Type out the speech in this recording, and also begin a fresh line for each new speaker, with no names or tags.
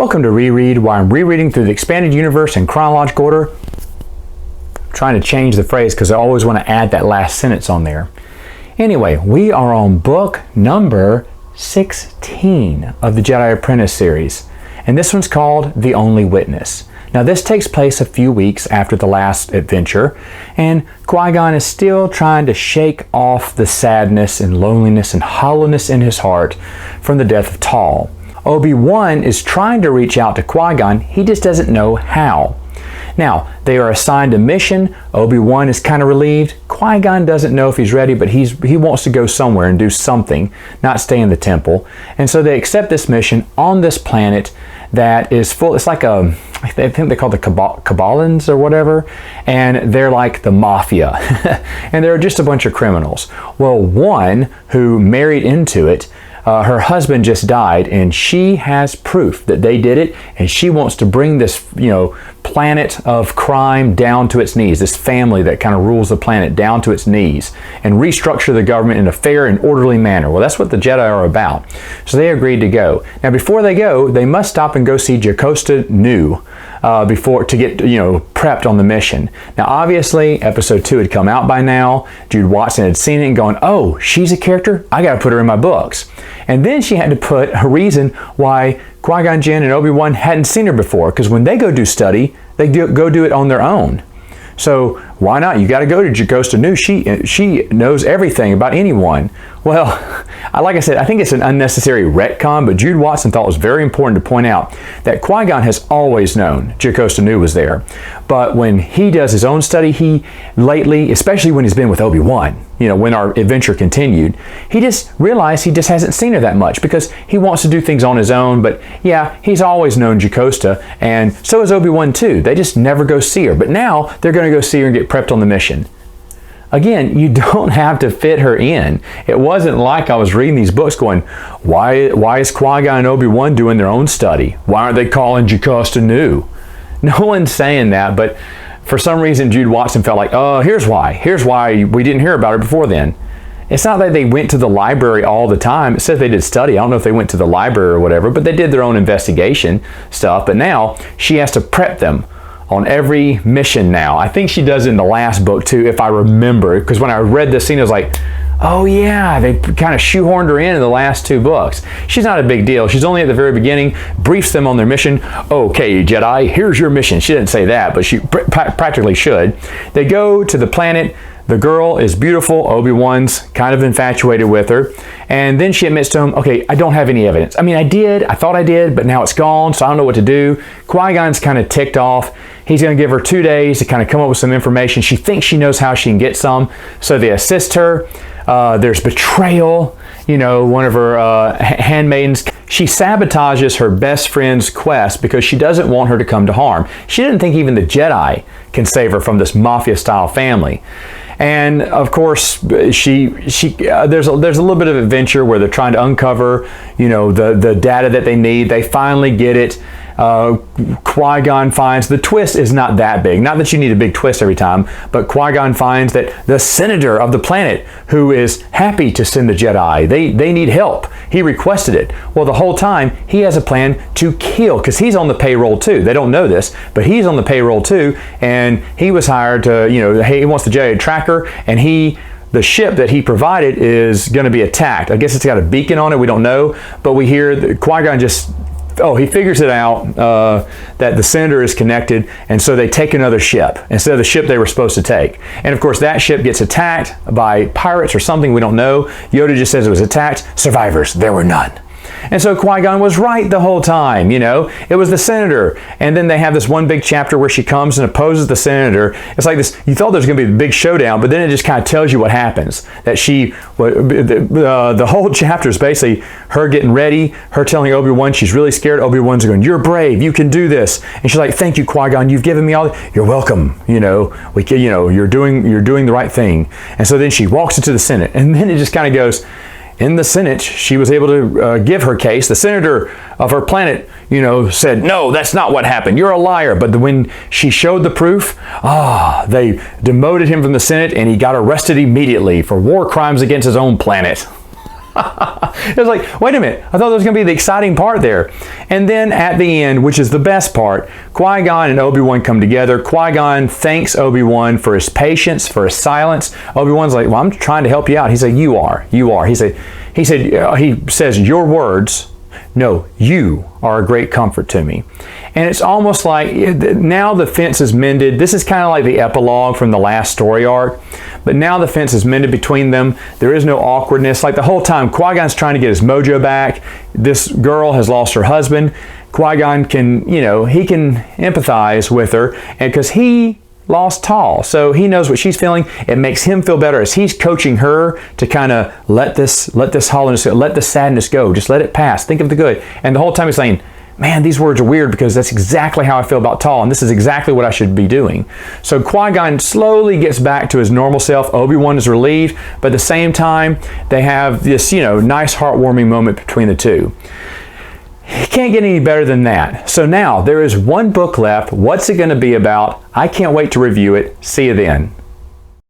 Welcome to Reread, where I'm rereading through the expanded universe in chronological order. I'm trying to change the phrase because I always want to add that last sentence on there. Anyway, we are on book number 16 of the Jedi Apprentice series, and this one's called The Only Witness. Now this takes place a few weeks after the last adventure, and Qui-Gon is still trying to shake off the sadness and loneliness and hollowness in his heart from the death of Tal. Obi-Wan is trying to reach out to Qui-Gon, he just doesn't know how. Now, they are assigned a mission. Obi-Wan is kind of relieved. Qui-Gon doesn't know if he's ready, but he wants to go somewhere and do something, not stay in the temple. And so they accept this mission on this planet that is full, it's like I think they call the Kabalans or whatever, and they're like the mafia. And they're just a bunch of criminals. Well, one who married into it, her husband just died, and she has proof that they did it, and she wants to bring this, planet of crime down to its knees, this family that kind of rules the planet down to its knees, and restructure the government in a fair and orderly manner. Well, that's what the Jedi are about. So they agreed to go. Now, before they go, they must stop and go see Jocasta Nu before to get prepped on the mission. Now, obviously, episode 2 had come out by now. Jude Watson had seen it and gone, "Oh, she's a character? I got to put her in my books." And then she had to put a reason why Qui-Gon Jinn and Obi-Wan hadn't seen her before, because when they go do study, they go do it on their own. So why not? You got to go to Jocasta Nu. She knows everything about anyone. Well, like I said, I think it's an unnecessary retcon, but Jude Watson thought it was very important to point out that Qui-Gon has always known Jocasta Nu was there. But when he does his own study, he lately, especially when he's been with Obi-Wan, when our adventure continued, he just realized he just hasn't seen her that much because he wants to do things on his own. But yeah, he's always known Jocasta, and so is Obi-Wan too. They just never go see her. But now they're going to go see her and get prepped on the mission. Again, you don't have to fit her in. It wasn't like I was reading these books going, why is Qui-Gon and Obi-Wan doing their own study? Why aren't they calling Jocasta Nu? No one's saying that, but for some reason Jude Watson felt like, oh, here's why we didn't hear about her before then. It's not like they went to the library all the time. It says they did study. I don't know if they went to the library or whatever, but they did their own investigation stuff. But now she has to prep them on every mission now. I think she does it in the last book too, if I remember, because when I read this scene, I was like, oh yeah, they kind of shoehorned her in the last 2 books. She's not a big deal. She's only at the very beginning, briefs them on their mission. Okay, Jedi, here's your mission. She didn't say that, but she practically should. They go to the planet. The girl is beautiful. Obi-Wan's kind of infatuated with her. And then she admits to him, okay, I don't have any evidence. I mean, I thought I did, but now it's gone, so I don't know what to do. Qui-Gon's kind of ticked off. He's going to give her 2 days to kind of come up with some information. She thinks she knows how she can get some, so they assist her. There's betrayal. One of her handmaidens, she sabotages her best friend's quest because she doesn't want her to come to harm. She didn't think even the Jedi can save her from this mafia-style family. And of course, there's a little bit of adventure where they're trying to uncover, the data that they need. They finally get it. Qui-Gon finds the twist is not that big. Not that you need a big twist every time, but Qui-Gon finds that the senator of the planet, who is happy to send the Jedi, they need help. He requested it. Well, the whole time he has a plan to kill, because he's on the payroll too. They don't know this, but he's on the payroll too, and he was hired to, he wants the Jedi to track her, and the ship that he provided is going to be attacked. I guess it's got a beacon on it. We don't know, but we hear that Qui-Gon he figures it out that the senator is connected, and so they take another ship instead of the ship they were supposed to take. And of course, that ship gets attacked by pirates or something, we don't know. Yoda just says it was attacked. Survivors, there were none. And so Qui-Gon was right the whole time, It was the senator. And then they have this one big chapter where she comes and opposes the senator. It's like this, you thought there was going to be a big showdown, but then it just kind of tells you what happens. That the whole chapter is basically her getting ready, her telling Obi-Wan she's really scared. Obi-Wan's going, you're brave, you can do this. And she's like, thank you, Qui-Gon, you've given me all, you're welcome. You're doing the right thing. And so then she walks into the Senate, and then it just kind of goes, in the Senate, she was able to give her case. The senator of her planet, said, no, that's not what happened. You're a liar. But when she showed the proof, they demoted him from the Senate, and he got arrested immediately for war crimes against his own planet. It was like, wait a minute, I thought that was going to be the exciting part there. And then at the end, which is the best part, Qui-Gon and Obi-Wan come together. Qui-Gon thanks Obi-Wan for his patience, for his silence. Obi-Wan's like, well, I'm trying to help you out. He said, you are. He says, your words, no, you are a great comfort to me. And it's almost like now the fence is mended. This is kind of like the epilogue from the last story arc. But now the fence is mended between them. There is no awkwardness. Like the whole time, Qui-Gon's trying to get his mojo back. This girl has lost her husband. Qui-Gon can, he can empathize with her, and because he lost Tall, so he knows what she's feeling. It makes him feel better as he's coaching her to kind of let this hollowness, let the sadness go. Just let it pass. Think of the good. And the whole time he's saying, man, these words are weird because that's exactly how I feel about Tall, and this is exactly what I should be doing. So Qui-Gon slowly gets back to his normal self. Obi-Wan is relieved, but at the same time, they have this, nice heartwarming moment between the two. It can't get any better than that. So now, there is one book left. What's it going to be about? I can't wait to review it. See you then.